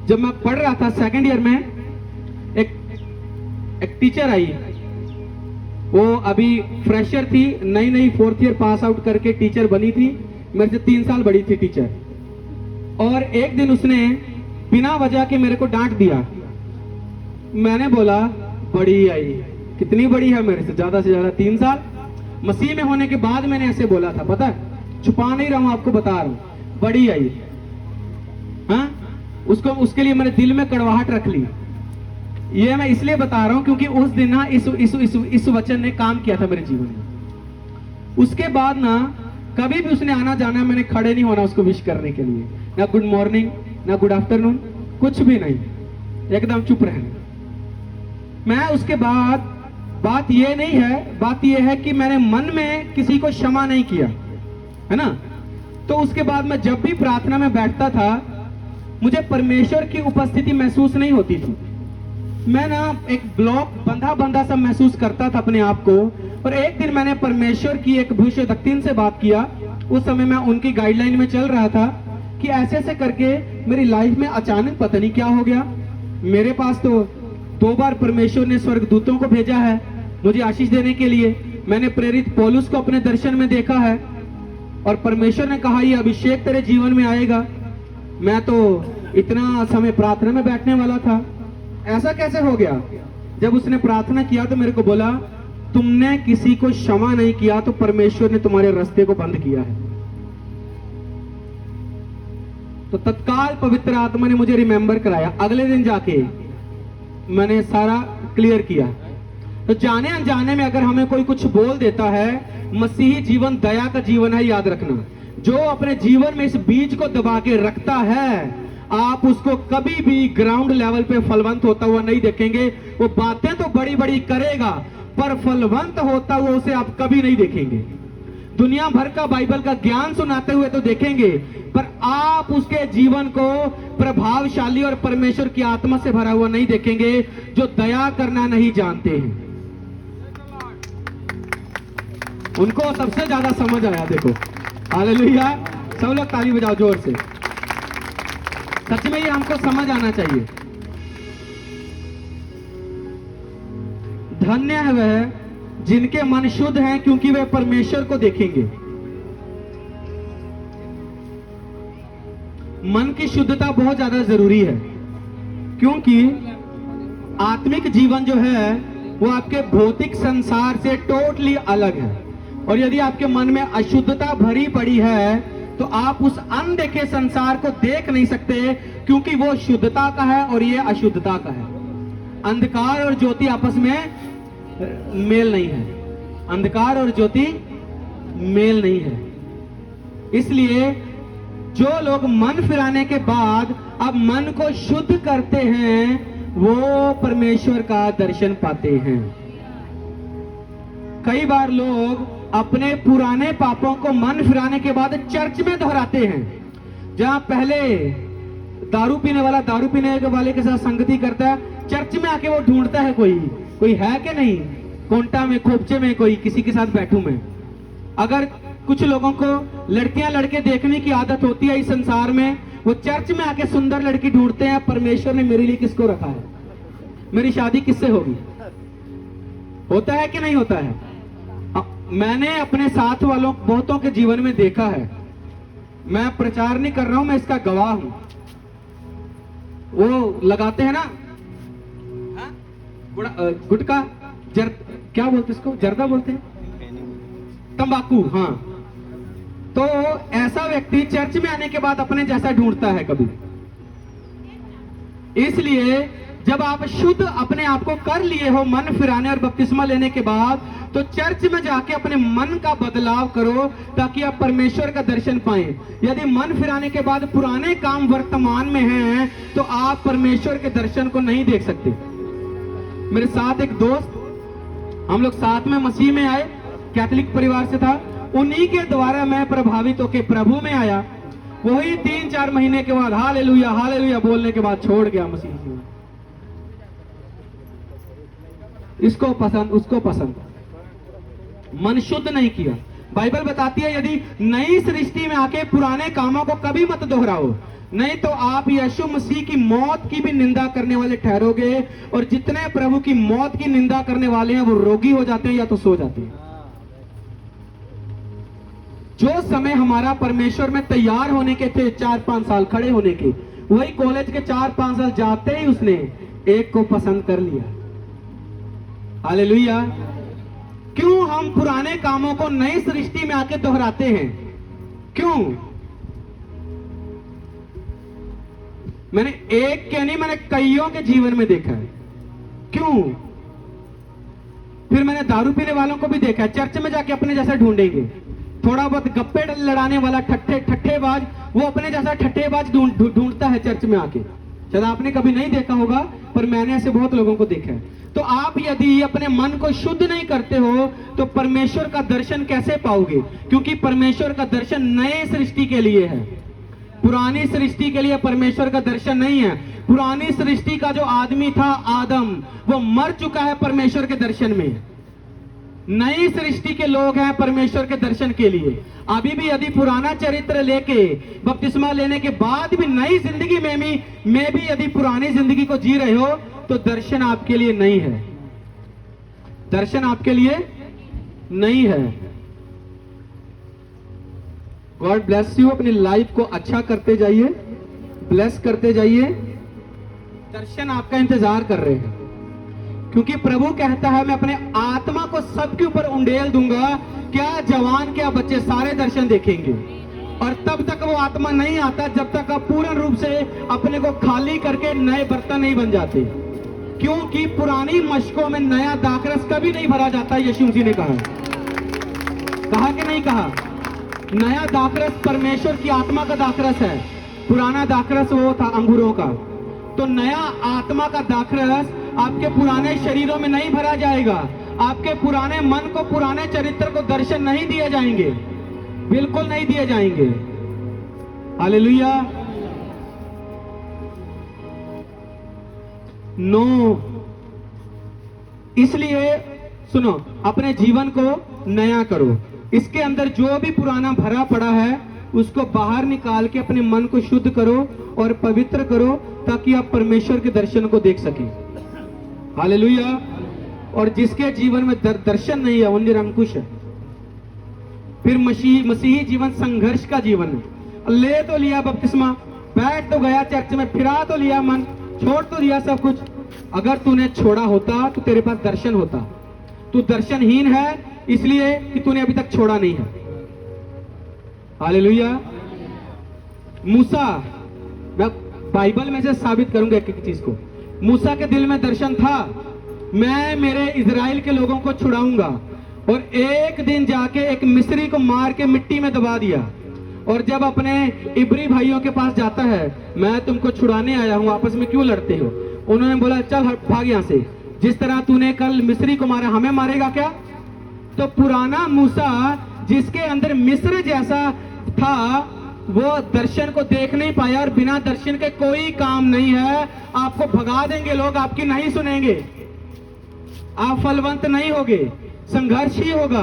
जब मैं पढ़ रहा था सेकंड ईयर में, एक टीचर आई, वो अभी फ्रेशर थी, नई 4th ईयर पास आउट करके टीचर बनी थी। मेरे से 3 साल बड़ी थी टीचर, और एक दिन उसने बिना वजह के मेरे को डांट दिया। मैंने बोला बड़ी आई, कितनी बड़ी है मेरे से ज्यादा 3 साल। मसीह में होने के बाद मैंने ऐसे बोला था, पता है, छुपा नहीं रहा हूं, आपको बता रहा हूं, बड़ी आई। हाँ, उसको उसके लिए मैंने दिल में कड़वाहट रख ली। ये मैं इसलिए बता रहा हूं क्योंकि उस दिन ना इस वचन ने काम किया था मेरे जीवन में। उसके बाद ना कभी भी उसने आना जाना, मैंने खड़े नहीं होना उसको विश करने के लिए, ना गुड मॉर्निंग ना गुड आफ्टरनून, कुछ भी नहीं, एकदम चुप रहना। मैं उसके बाद बात ये नहीं है, बात ये है कि मैंने मन में किसी को क्षमा नहीं किया, है ना। तो उसके बाद मैं जब भी प्रार्थना में बैठता था, मुझे परमेश्वर की उपस्थिति महसूस नहीं होती थी। मैं ना एक ब्लॉक बंधा बंधा सा महसूस करता था अपने आप को। और एक दिन मैंने परमेश्वर की एक भविष्यवक्ता से बात किया। उस समय मैं उनकी गाइडलाइन में चल रहा था कि ऐसे ऐसे करके मेरी लाइफ में अचानक पता नहीं क्या हो गया। मेरे पास तो 2 बार परमेश्वर ने स्वर्गदूतों को भेजा है मुझे आशीष देने के लिए। मैंने प्रेरित पौलुस को अपने दर्शन में देखा है, और परमेश्वर ने कहा ये अभिषेक तेरे जीवन में आएगा। मैं तो इतना समय प्रार्थना में बैठने वाला था, ऐसा कैसे हो गया? जब उसने प्रार्थना किया तो मेरे को बोला, तुमने किसी को क्षमा नहीं किया तो परमेश्वर ने तुम्हारे रास्ते को बंद किया है। तो तत्काल पवित्र आत्मा ने मुझे रिमेंबर कराया। अगले दिन जाके मैंने सारा क्लियर किया। तो जाने अनजाने में अगर हमें कोई कुछ बोल देता है, मसीही जीवन दया का जीवन है, याद रखना। जो अपने जीवन में इस बीज को दबा के रखता है, आप उसको कभी भी ग्राउंड लेवल पे फलवंत होता हुआ नहीं देखेंगे। वो बातें तो बड़ी बड़ी करेगा, पर फलवंत होता हुआ उसे आप कभी नहीं देखेंगे। दुनिया भर का बाइबल का ज्ञान सुनाते हुए तो देखेंगे, पर आप उसके जीवन को प्रभावशाली और परमेश्वर की आत्मा से भरा हुआ नहीं देखेंगे, जो दया करना नहीं जानते हैं। उनको सबसे ज्यादा समझ आया। देखो, हालेलुया, सब लोग ताली बजाओ जोर से। सच में ये हमको समझ आना चाहिए। धन्य है वह जिनके मन शुद्ध हैं, क्योंकि वे परमेश्वर को देखेंगे। मन की शुद्धता बहुत ज्यादा जरूरी है, क्योंकि आत्मिक जीवन जो है वो आपके भौतिक संसार से टोटली अलग है। और यदि आपके मन में अशुद्धता भरी पड़ी है, तो आप उस अनदेखे संसार को देख नहीं सकते, क्योंकि वो शुद्धता का है और ये अशुद्धता का है। अंधकार और ज्योति आपस में मेल नहीं है, अंधकार और ज्योति मेल नहीं है। इसलिए जो लोग मन फिराने के बाद अब मन को शुद्ध करते हैं, वो परमेश्वर का दर्शन पाते हैं। कई बार लोग अपने पुराने पापों को मन फिराने के बाद चर्च में दोहराते हैं। जहां पहले दारू पीने वाला दारू पीने वाले के साथ संगति करता है, चर्च में आके वो ढूंढता है कोई है कि नहीं, कोंटा में खोपचे में कोई किसी के साथ बैठूं मैं। अगर कुछ लोगों को लड़कियां लड़के देखने की आदत होती है इस संसार में, वो चर्च में आके सुंदर लड़की ढूंढते हैं, परमेश्वर ने मेरे लिए किसको रखा है, मेरी शादी किससे होगी। होता है कि नहीं होता है? मैंने अपने साथ वालों बहुतों के जीवन में देखा है। मैं प्रचार नहीं कर रहा हूं, मैं इसका गवाह हूं। वो लगाते हैं ना गुटखा, क्या बोलते इसको, जर्दा बोलते हैं, तंबाकू। हाँ, तो ऐसा व्यक्ति चर्च में आने के बाद अपने जैसा ढूंढता है कभी। इसलिए जब आप शुद्ध अपने आप को कर लिए हो मन फिराने और बपतिस्मा लेने के बाद, तो चर्च में जाके अपने मन का बदलाव करो, ताकि आप परमेश्वर का दर्शन पाएं। यदि मन फिराने के बाद पुराने काम वर्तमान में हैं, तो आप परमेश्वर के दर्शन को नहीं देख सकते। मेरे साथ एक दोस्त, हम लोग साथ में मसीह में आए, कैथोलिक परिवार से था, उन्हीं के द्वारा मैं प्रभावित होकर प्रभु में आया। वही 3-4 महीने के बाद हालेलुया हालेलुया बोलने के बाद छोड़ गया मसीह। इसको पसंद उसको पसंद, मन शुद्ध नहीं किया। बाइबल बताती है यदि नई सृष्टि में आके पुराने कामों को कभी मत दोहराओ, नहीं तो आप यीशु मसीह की मौत की भी निंदा करने वाले ठहरोगे। और जितने प्रभु की मौत की निंदा करने वाले हैं, वो रोगी हो जाते हैं या तो सो जाते हैं। जो समय हमारा परमेश्वर में तैयार होने के थे, 4-5 साल खड़े होने के, वही कॉलेज के 4-5 साल जाते ही उसने एक को पसंद कर लिया। हालेलुया। क्यों हम पुराने कामों को नई सृष्टि में आके दोहराते हैं? क्यों? मैंने एक के नहीं, मैंने कईयों के जीवन में देखा है। क्यों? फिर मैंने दारू पीने वालों को भी देखा है, चर्च में जाके अपने जैसा ढूंढेंगे। थोड़ा बहुत गप्पे लड़ाने वाला ठट्ठेबाज, वो अपने जैसा ठट्ठेबाज ढूंढता है चर्च में आके। शायद आपने कभी नहीं देखा होगा, पर मैंने ऐसे बहुत लोगों को देखा है। तो आप यदि अपने मन को शुद्ध नहीं करते हो तो परमेश्वर का दर्शन कैसे पाओगे? क्योंकि परमेश्वर का दर्शन नए सृष्टि के लिए है, पुरानी सृष्टि के लिए परमेश्वर का दर्शन नहीं है। पुरानी सृष्टि का जो आदमी था आदम, वो मर चुका है परमेश्वर के दर्शन में। नई सृष्टि के लोग हैं परमेश्वर के दर्शन के लिए। अभी भी यदि पुराना चरित्र लेके बपतिस्मा लेने के बाद भी नई जिंदगी में भी यदि पुरानी जिंदगी को जी रहे हो तो दर्शन आपके लिए नहीं है, दर्शन आपके लिए नहीं है। God bless you. अपनी लाइफ को अच्छा करते जाइए, ब्लेस करते जाइए। दर्शन आपका इंतजार कर रहे हैं, क्योंकि प्रभु कहता है मैं अपने आत्मा को सबके ऊपर उंडेल दूंगा। क्या जवान क्या बच्चे सारे दर्शन देखेंगे। और तब तक वो आत्मा नहीं आता जब तक आप पूर्ण रूप से अपने को खाली करके नए बर्तन नहीं बन जाते। क्योंकि पुरानी मशकों में नया दाखरस कभी नहीं भरा जाता। यीशु मसीह ने कहा कि नहीं कहा? नया दाखरस परमेश्वर की आत्मा का दाखरस है, पुराना दाखरस वो था अंगूरों का। तो नया आत्मा का दाखरस आपके पुराने शरीरों में नहीं भरा जाएगा। आपके पुराने मन को, पुराने चरित्र को दर्शन नहीं दिए जाएंगे, बिल्कुल नहीं दिए जाएंगे। हालेलुया। नो। इसलिए सुनो, अपने जीवन को नया करो। इसके अंदर जो भी पुराना भरा पड़ा है उसको बाहर निकाल के अपने मन को शुद्ध करो और पवित्र करो, ताकि आप परमेश्वर के दर्शन को देख सकें। हालेलुया। और जिसके जीवन में दर्शन नहीं है वो निरंकुश है। फिर मसीही जीवन संघर्ष का जीवन है। ले तो लिया बपतिस्मा, बैठ तो गया चर्च में, फिरा तो लिया मन, छोड़ तो दिया सब कुछ। अगर तूने छोड़ा होता तो तेरे पास दर्शन होता। तू दर्शनहीन है इसलिए कि तूने अभी तक छोड़ा नहीं है। हालेलुया। मूसा, मैं बाइबल में से साबित करूंगा एक एक चीज को। मूसा के दिल में दर्शन था, मैं मेरे इजराइल के लोगों को छुड़ाऊंगा। और एक दिन जाके एक मिस्री को मार के मिट्टी में दबा दिया। और जब अपने इब्री भाइयों के पास जाता है, मैं तुमको छुड़ाने आया हूं, आपस में क्यों लड़ते हो? उन्होंने बोला चल भाग यहां से, जिस तरह तूने कल मिस्री को मारा हमें मारेगा क्या? तो पुराना मूसा जिसके अंदर मिस्र जैसा था वो दर्शन को देख नहीं पाया। और बिना दर्शन के कोई काम नहीं है। आपको भगा देंगे लोग, आपकी नहीं सुनेंगे, आप फलवंत नहीं होगे, संघर्ष ही होगा।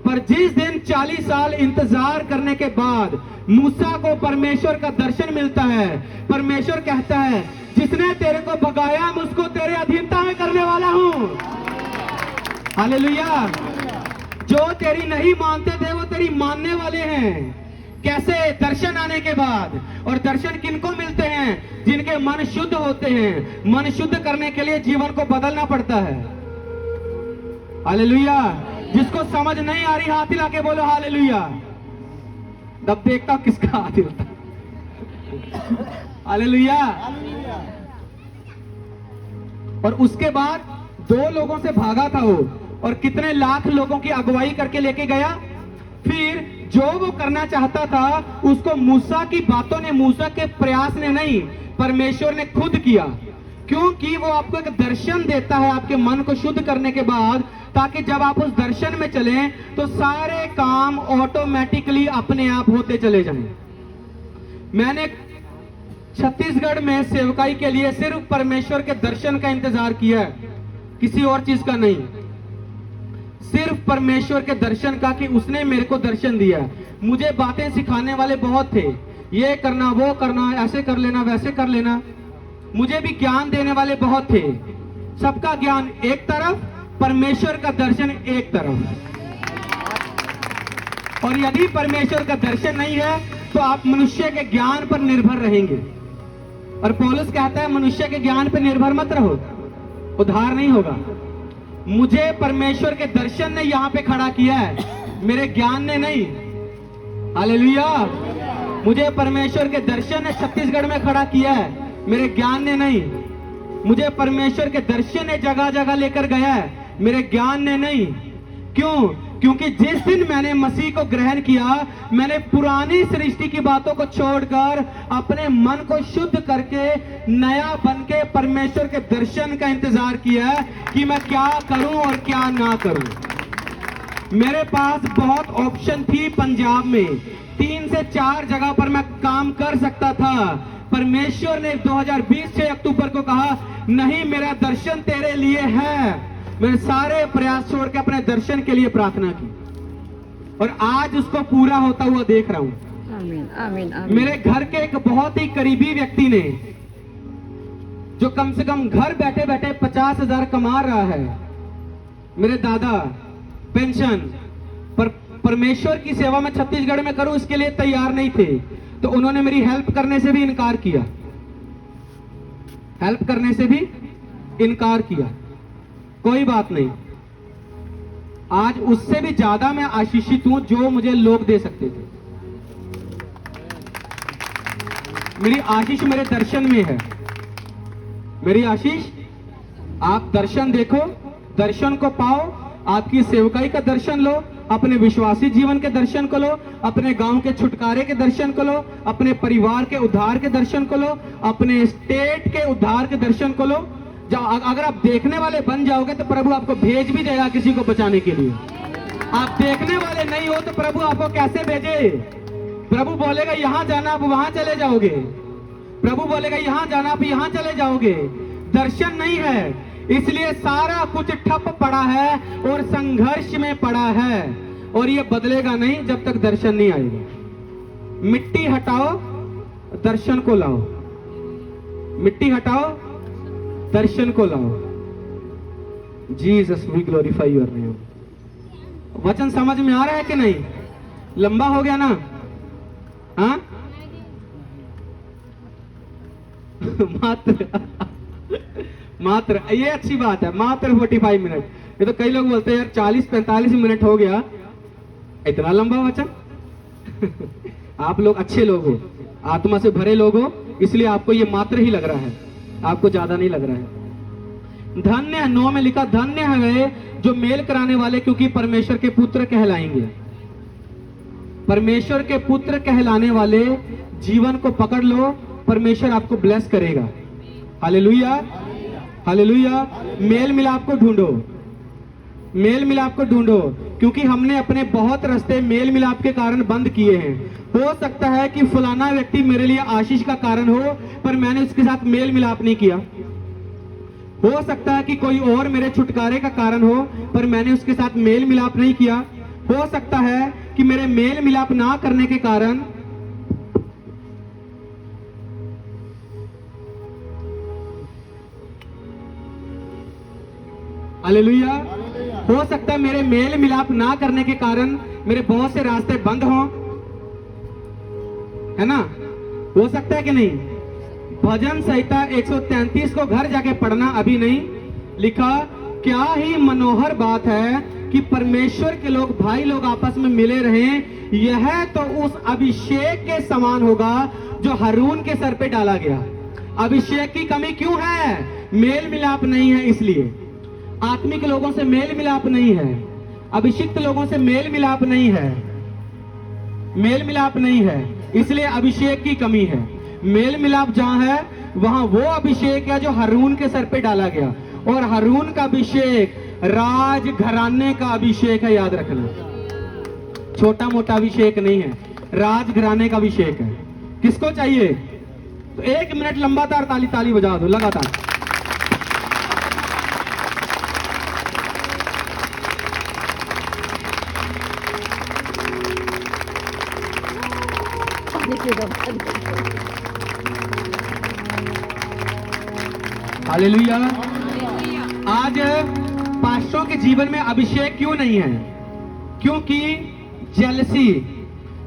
पर जिस दिन 40 साल इंतजार करने के बाद मूसा को परमेश्वर का दर्शन मिलता है, परमेश्वर कहता है जिसने तेरे को भगाया मैं उसको तेरे अधीनता में करने वाला हूं। हालेलुया। जो तेरी नहीं मानते थे वो तेरी मानने वाले हैं। कैसे? दर्शन आने के बाद। और दर्शन किनको मिलते हैं? जिनके मन शुद्ध होते हैं। मन शुद्ध करने के लिए जीवन को बदलना पड़ता है। हालेलुया। जिसको समझ नहीं आ रही हाथ हिला के बोलो हालेलुया। तब देखता हूं किसका हाथ हिलता। हालेलुया। और उसके बाद 2 लोगों से भागा था वो, और कितने लाख लोगों की अगुवाई करके लेके गया। फिर जो वो करना चाहता था उसको मूसा की बातों ने, मूसा के प्रयास ने नहीं, परमेश्वर ने खुद किया। क्योंकि वो आपको एक दर्शन देता है आपके मन को शुद्ध करने के बाद, ताकि जब आप उस दर्शन में चलें तो सारे काम ऑटोमेटिकली अपने आप होते चले जाएं। मैंने छत्तीसगढ़ में सेवकाई के लिए सिर्फ परमेश्वर के दर्शन का इंतजार किया है, किसी और चीज का नहीं। सिर्फ परमेश्वर के दर्शन का, कि उसने मेरे को दर्शन दिया। मुझे बातें सिखाने वाले बहुत थे, ये करना वो करना, ऐसे कर लेना वैसे कर लेना। मुझे भी ज्ञान देने वाले बहुत थे। सबका ज्ञान एक तरफ, परमेश्वर का दर्शन एक तरफ। और यदि परमेश्वर का दर्शन नहीं है तो आप मनुष्य के ज्ञान पर निर्भर रहेंगे। और पौलुस कहता है मनुष्य के ज्ञान पर निर्भर मत रहो, उद्धार नहीं होगा। मुझे परमेश्वर के दर्शन ने यहां पे खड़ा किया है, मेरे ज्ञान ने नहीं। हालेलुया। मुझे परमेश्वर के दर्शन ने छत्तीसगढ़ में खड़ा किया है, मेरे ज्ञान ने नहीं। मुझे परमेश्वर के दर्शन ने जगह जगह लेकर गया है, मेरे ज्ञान ने नहीं। क्यों? क्योंकि जिस दिन मैंने मसीह को ग्रहण किया, मैंने पुरानी सृष्टि की बातों को छोड़कर अपने मन को शुद्ध करके नया बनके परमेश्वर के दर्शन का इंतजार किया है कि मैं क्या करूं और क्या ना करूं। मेरे पास बहुत ऑप्शन थी। पंजाब में 3 से 4 जगह पर मैं काम कर सकता था। परमेश्वर ने 2020 6 अक्टूबर को कहा, नहीं, मेरा दर्शन तेरे लिए है। मैंने सारे प्रयास छोड़ के अपने दर्शन के लिए प्रार्थना की और आज उसको पूरा होता हुआ देख रहा हूं। आमीन, आमीन, आमीन। मेरे घर के एक बहुत ही करीबी व्यक्ति ने, जो कम से कम घर बैठे बैठे 50,000 कमा रहा है, मेरे दादा पेंशन पर परमेश्वर की सेवा में छत्तीसगढ़ में करूं इसके लिए तैयार नहीं थे, तो उन्होंने मेरी हेल्प करने से भी इनकार किया। हेल्प करने से भी इनकार किया। कोई बात नहीं, आज उससे भी ज्यादा मैं आशीषित हूं जो मुझे लोग दे सकते थे। मेरी आशीष मेरे दर्शन में है। मेरी आशीष, आप दर्शन देखो, दर्शन को पाओ, आपकी सेवकाई का दर्शन लो, अपने विश्वासी जीवन के दर्शन को लो, अपने गांव के छुटकारे के दर्शन को लो, अपने परिवार के उद्धार के दर्शन को लो, अपने स्टेट के उद्धार के दर्शन को लो। अगर आप देखने वाले बन जाओगे तो प्रभु आपको भेज भी देगा किसी को बचाने के लिए। आप देखने वाले नहीं हो तो प्रभु आपको कैसे भेजे? प्रभु बोलेगा यहां जाना, आप वहां चले जाओगे। प्रभु बोलेगा यहां जाना, आप यहां चले जाओगे। दर्शन नहीं है, इसलिए सारा कुछ ठप पड़ा है और संघर्ष में पड़ा है, और ये बदलेगा नहीं जब तक दर्शन नहीं आएगा। मिट्टी हटाओ, दर्शन को लाओ। मिट्टी हटाओ, दर्शन को लाओ। Jesus, we glorify your name. वचन समझ में आ रहा है कि नहीं? लंबा हो गया ना? हाँ? मात्र ये अच्छी बात है, मात्र 45 मिनट। ये तो कई लोग बोलते हैं यार 40-45 मिनट हो गया, इतना लंबा वचन। आप लोग अच्छे लोग हो, आत्मा से भरे लोग हो, इसलिए आपको ये मात्र ही लग रहा है, आपको ज्यादा नहीं लग रहा है। धन्य, 9 में लिखा, धन्य है जो मेल कराने वाले, क्योंकि परमेश्वर के पुत्र कहलाएंगे। परमेश्वर के पुत्र कहलाने वाले जीवन को पकड़ लो, परमेश्वर आपको ब्लेस करेगा। Hallelujah, hallelujah. मेल मिलाप को ढूंढो, मेल मिलाप को ढूंढो, क्योंकि हमने अपने बहुत रास्ते मेल मिलाप के कारण बंद किए हैं। हो सकता है कि फलाना व्यक्ति मेरे लिए आशीष का कारण हो, पर मैंने उसके साथ मेल मिलाप नहीं किया। हो सकता है कि कोई और मेरे छुटकारे का कारण हो, पर मैंने उसके साथ मेल मिलाप नहीं किया। हो सकता है कि मेरे मेल मिलाप ना करने के कारण हालेलुया, हो सकता है मेरे मेल मिलाप ना करने के कारण मेरे बहुत से रास्ते बंद हों, है ना? हो सकता है कि नहीं? भजन संहिता 133 को घर जाके पढ़ना, अभी नहीं। लिखा, क्या ही मनोहर बात है कि परमेश्वर के लोग, भाई लोग आपस में मिले रहें। यह तो उस अभिषेक के समान होगा जो हारून के सर पे डाला गया। अभिषेक की कमी क्यों है? मेल मिलाप नहीं है, इसलिए आत्मिक लोगों से मेल मिलाप नहीं है, अभिषिक्त लोगों से मेल मिलाप नहीं है, मेल मिलाप नहीं है, इसलिए अभिषेक की कमी है। मेल मिलाप जहां है वहां वो अभिषेक है जो हारून के सर पे डाला गया, और हारून का अभिषेक राज घराने का अभिषेक है, याद रखना। छोटा मोटा अभिषेक नहीं है, राज घराने का अभिषेक है। किसको चाहिए? तो 1 मिनट लंबातार ताली ताली बजा दो लगातार। हालेलुया। आज पास्टरों के जीवन में अभिषेक क्यों नहीं है? क्योंकि जेलसी,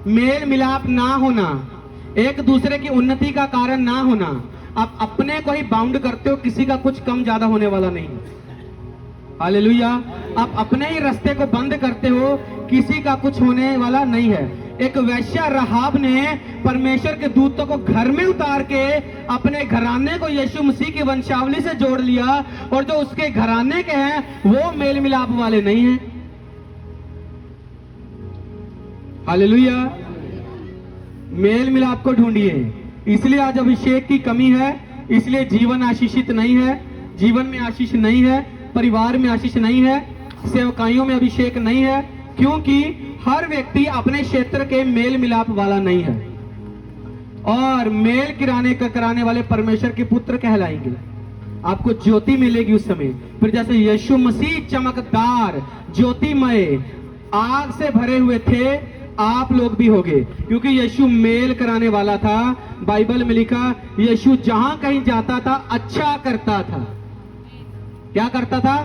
मेल मिलाप ना होना, एक दूसरे की उन्नति का कारण ना होना। आप अपने को ही बाउंड करते हो, किसी का कुछ कम ज्यादा होने वाला नहीं। हालेलुया। आप अपने ही रास्ते को बंद करते हो, किसी का कुछ होने वाला नहीं है। एक वैश्या राहाब ने परमेश्वर के दूतों को घर में उतार के अपने घराने को यीशु मसीह की वंशावली से जोड़ लिया, और जो उसके घराने के हैं वो मेल मिलाप वाले नहीं हैं। हालेलुया। मेल मिलाप को ढूंढिए। इसलिए आज अभिषेक की कमी है, इसलिए जीवन आशीषित नहीं है, जीवन में आशीष नहीं है, परिवार में आशीष नहीं है, सेवकाइयों में अभिषेक नहीं है, क्योंकि हर व्यक्ति अपने क्षेत्र के मेल मिलाप वाला नहीं है। और मेल कराने वाले परमेश्वर के पुत्र कहलाएंगे। आपको ज्योति मिलेगी उस समय। फिर जैसे यीशु मसीह चमकदार ज्योतिमय आग से भरे हुए थे, आप लोग भी होगे, क्योंकि यीशु मेल कराने वाला था। बाइबल में लिखा, यीशु जहां कहीं जाता था अच्छा करता था। क्या करता था?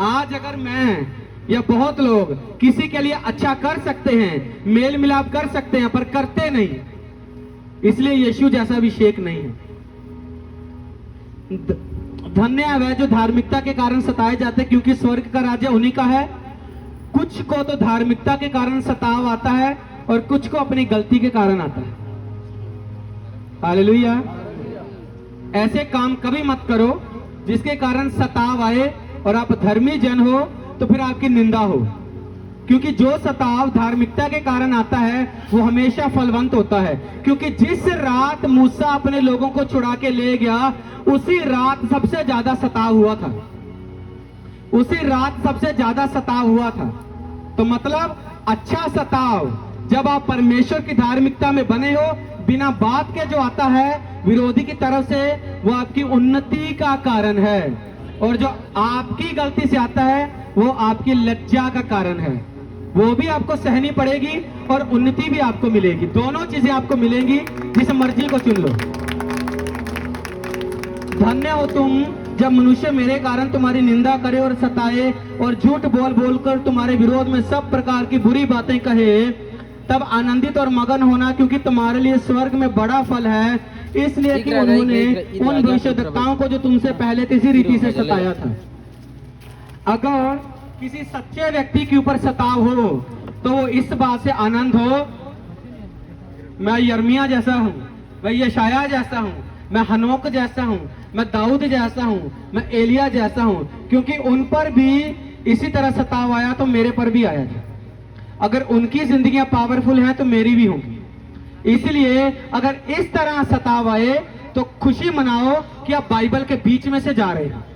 आज अगर मैं या बहुत लोग किसी के लिए अच्छा कर सकते हैं, मेल मिलाप कर सकते हैं, पर करते नहीं, इसलिए यीशु जैसा अभिषेक नहीं है। धन्य है वह जो धार्मिकता के कारण सताए जाते, क्योंकि स्वर्ग का राज्य उन्हीं का है। कुछ को तो धार्मिकता के कारण सताव आता है, और कुछ को अपनी गलती के कारण आता है। हालेलुया। ऐसे काम कभी मत करो जिसके कारण सताव आए और आप धर्मी जन हो तो फिर आपकी निंदा हो, क्योंकि जो सताव धार्मिकता के कारण आता है वो हमेशा फलवंत होता है। क्योंकि जिस रात मूसा अपने लोगों को छुड़ा के ले गया, उसी रात सबसे ज्यादा सताव हुआ था। उसी रात सबसे ज्यादा सताव हुआ था। तो मतलब अच्छा सताव जब आप परमेश्वर की धार्मिकता में बने हो, बिना बात के जो आता है विरोधी की तरफ से, वो आपकी उन्नति का कारण है, और जो आपकी गलती से आता है वो आपकी लज्जा का कारण है। वो भी आपको सहनी पड़ेगी और उन्नति भी आपको मिलेगी। दोनों चीजें आपको मिलेंगी, जिस मर्जी को चुन लो। धन्य हो तुम जब मनुष्य मेरे कारण तुम्हारी निंदा करे और सताए और झूठ बोल बोलकर तुम्हारे विरोध में सब प्रकार की बुरी बातें कहे, तब आनंदित और मगन होना, क्योंकि तुम्हारे लिए स्वर्ग में बड़ा फल है, इसलिए कि उन्होंने उन भविष्यद्वक्ताओं को जो तुमसे पहले किसी रीति से सताया था। अगर किसी सच्चे व्यक्ति के ऊपर सताव हो तो वो इस बात से आनंद हो, मैं यर्मिया जैसा हूं, मैं यशाया जैसा हूं, मैं हनोक जैसा हूं, मैं दाऊद जैसा हूं, मैं एलिया जैसा हूं, क्योंकि उन पर भी इसी तरह सताव आया तो मेरे पर भी आया था। अगर उनकी जिंदगियां पावरफुल हैं तो मेरी भी होंगी। इसलिए अगर इस तरह सताव आए तो खुशी मनाओ कि आप बाइबल के बीच में से जा रहे हैं।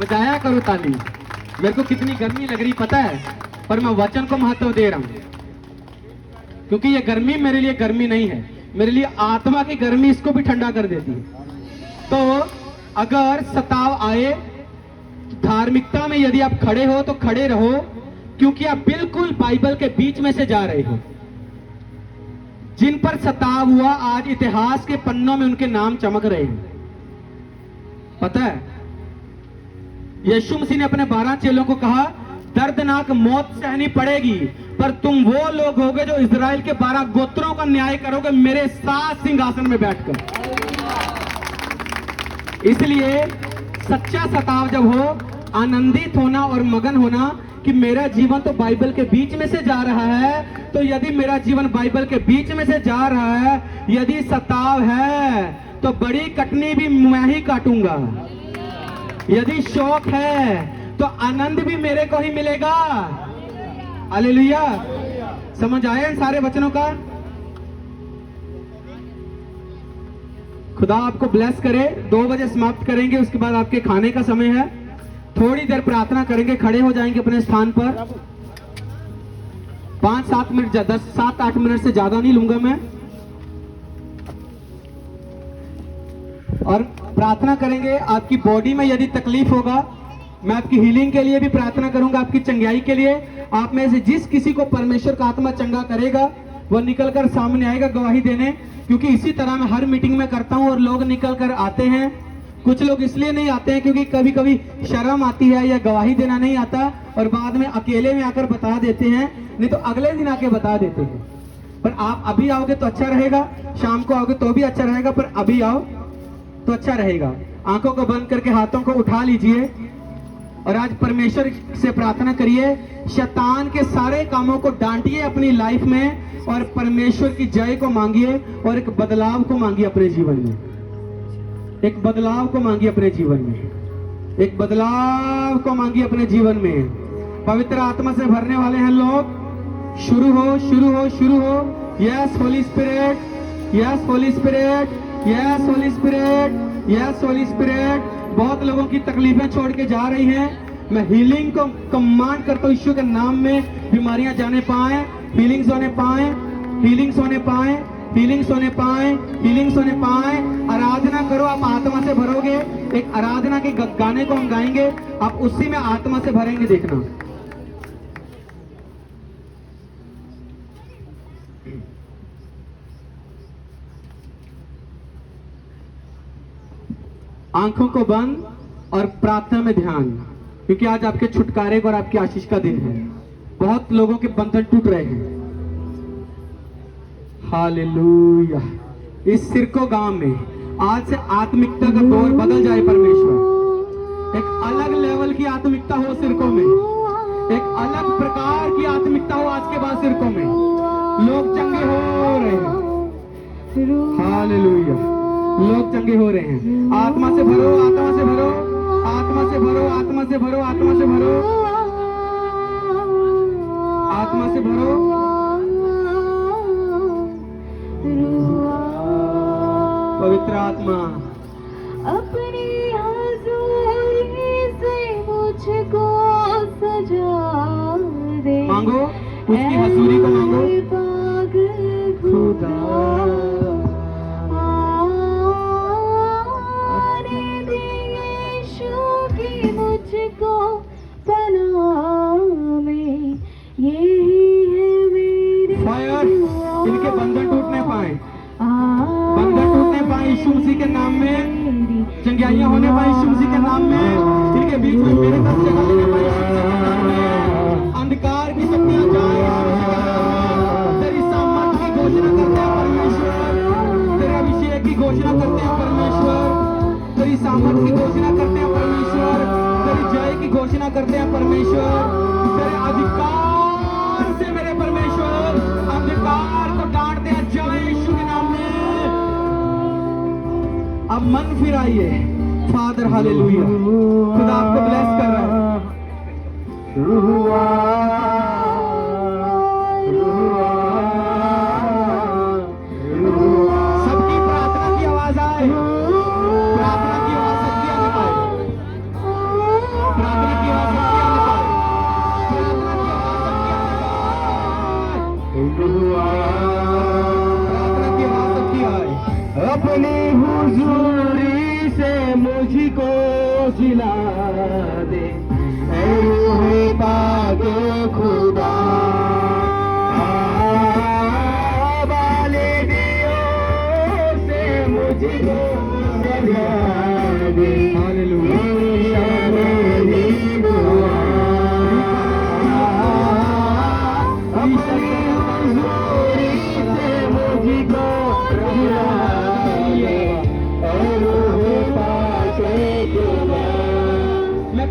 बजाया करो ताली। मेरे को कितनी गर्मी लग रही पता है, पर मैं वचन को महत्व दे रहा हूं, क्योंकि ये गर्मी मेरे लिए गर्मी नहीं है, मेरे लिए आत्मा की गर्मी इसको भी ठंडा कर देती है। तो अगर सताव आए, धार्मिकता में यदि आप खड़े हो तो खड़े रहो, क्योंकि आप बिल्कुल बाइबल के बीच में से जा रहे हो। जिन पर सताव हुआ आज इतिहास के पन्नों में उनके नाम चमक रहे हैं। पता है, यीशु मसीह ने अपने 12 चेलों को कहा, दर्दनाक मौत सहनी पड़ेगी, पर तुम वो लोग होगे जो इजराइल के 12 गोत्रों का न्याय करोगे मेरे साथ सिंहासन में बैठकर। इसलिए सच्चा सताव जब हो, आनंदित होना और मगन होना कि मेरा जीवन तो बाइबल के बीच में से जा रहा है। तो यदि मेरा जीवन बाइबल के बीच में से जा रहा है, यदि सताव है तो बड़ी कटनी भी मैं ही काटूंगा। यदि शौक है तो आनंद भी मेरे को ही मिलेगा। हालेलुया। समझ आए इन सारे वचनों का? खुदा आपको ब्लेस करे। 2 बजे समाप्त करेंगे, उसके बाद आपके खाने का समय है। थोड़ी देर प्रार्थना करेंगे, खड़े हो जाएंगे अपने स्थान पर। 5-7 मिनट, 10-7-8 मिनट से ज्यादा नहीं लूंगा मैं। और प्रार्थना करेंगे। आपकी बॉडी में यदि तकलीफ होगा, मैं आपकी हीलिंग के लिए भी प्रार्थना करूंगा, आपकी चंगाई के लिए। आप में से जिस किसी को परमेश्वर का आत्मा चंगा करेगा वह निकलकर सामने आएगा गवाही देने, क्योंकि इसी तरह मैं हर मीटिंग में करता हूं और लोग निकल कर आते हैं। कुछ लोग इसलिए नहीं आते हैं क्योंकि कभी कभी शर्म आती है या गवाही देना नहीं आता, और बाद में अकेले में आकर बता देते हैं, नहीं तो अगले दिन आके बता देते हैं। पर आप अभी आओगे तो अच्छा रहेगा, शाम को आओगे तो भी अच्छा रहेगा, पर अभी आओ तो अच्छा रहेगा। आंखों को बंद करके हाथों को उठा लीजिए और आज परमेश्वर से प्रार्थना करिए, शैतान के सारे कामों को डांटिए अपनी लाइफ में और परमेश्वर की जय को मांगिए और एक बदलाव को मांगिए अपने जीवन में। एक बदलाव को मांगिए अपने जीवन में, एक बदलाव को मांगिए अपने जीवन में। पवित्र आत्मा से भरने वाले हैं लोग। शुरू हो, शुरू हो, शुरू हो। Yes Holi spirit, yes Holi spirit, yes Holi spirit, yes Holi spirit. बहुत लोगों की तकलीफें छोड़ के जा रही हैं। मैं हीलिंग को कमांड करता हूँ यीशु के नाम में, बीमारियां जाने पाए, हीलिंग्स होने पाए, हीलिंग्स होने पाए, हीलिंग्स होने पाए, हीलिंग्स होने पाए। आराधना करो, आप आत्मा से भरोगे। एक आराधना के गाने को हम गाएंगे, आप उसी में आत्मा से भरेंगे, देखना। आंखों को बंद और प्रार्थना में ध्यान, क्योंकि आज आपके छुटकारे का और आपकी आशीष का दिन है। बहुत लोगों के बंधन टूट रहे हैं। हालेलुया। इस सिरको गांव में आज से आत्मिकता का दौर बदल जाए परमेश्वर। एक अलग लेवल की आत्मिकता हो सिरकों में, एक अलग प्रकार की आत्मिकता हो आज के बाद सिरकों में। लोग चंगे हो रहे हैं। हालेलुया। लोग चंगे हो रहे हैं। आत्मा से भरो, आत्मा से भरो, आत्मा से भरो, आत्मा से भरो, आत्मा से भरो, आत्मा से भरो। पवित्र आत्मा अपनी हजूरी से मुझको सजा दे। मांगो, उसकी हजूरी को मांगो। खुदा मुझको पनाह में, यही है मेरी फायर। इनके बंधन टूटने पाए, बंधन टूटने पाए यीशु मसीह के नाम में। चंगाइयां होने पाए यीशु मसीह के नाम में। इनके बीच में मेरे दस जगह लेने पाए यीशु मसीह के नाम में। अंधकार की शक्तियां जाए, तेरी सामर्थ की घोषणा करते हैं परमेश्वर। तेरे अभिषेक की घोषणा करते हैं परमेश्वर। तेरी सामर्थ की घोषणा करते हैं परमेश्वर। तेरी जय की घोषणा करते हैं परमेश्वर। तेरे अधिकार से मेरे परमेश्वर अंधकार को डांटते हैं, जय यीशु के नाम में। अब मन फिराइए फादर। हालेलुया। खुदा आपको ब्लेस कर रहा है। सबकी प्रार्थना की आवाज आए। प्रार्थना की आवाज सबकी आने पाए। प्रार्थना की आवाज सबकी आने पाए। प्रार्थना की आवाज सबकी आए। अपनी हुजूरी से मुझको जिला दे, ऐ रूहे पाके खुदा। वाले दियों से मुझको सजा दे। हालेलुया। मेरी दुआ अपनी हुजूरी से मुझको जिला दे, ऐ रूहे पाके खुदा। मैं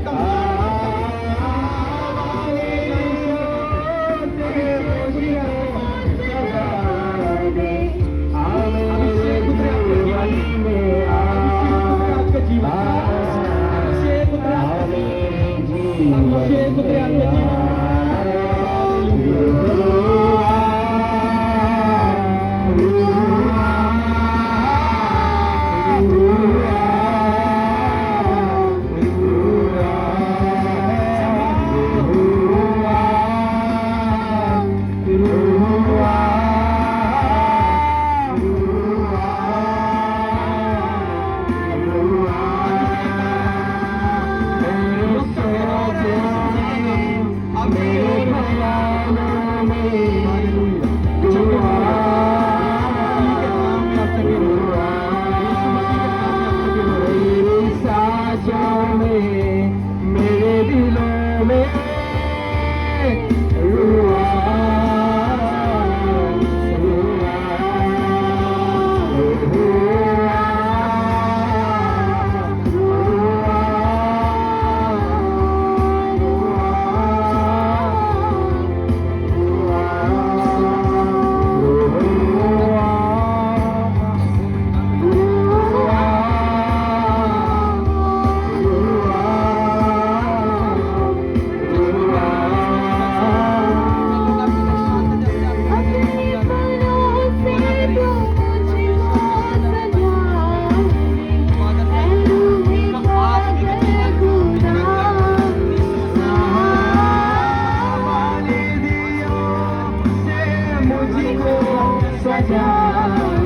बचा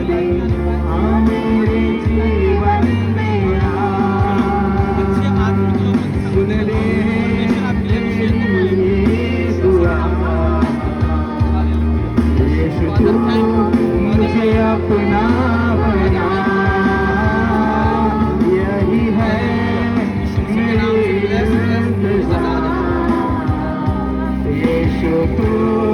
ले, हाँ मेरे जीवन में आ। सुन ले मेरी दुआ, यीशु तू मुझे अपना बना, यही है मेरी इंतजार। यीशु तू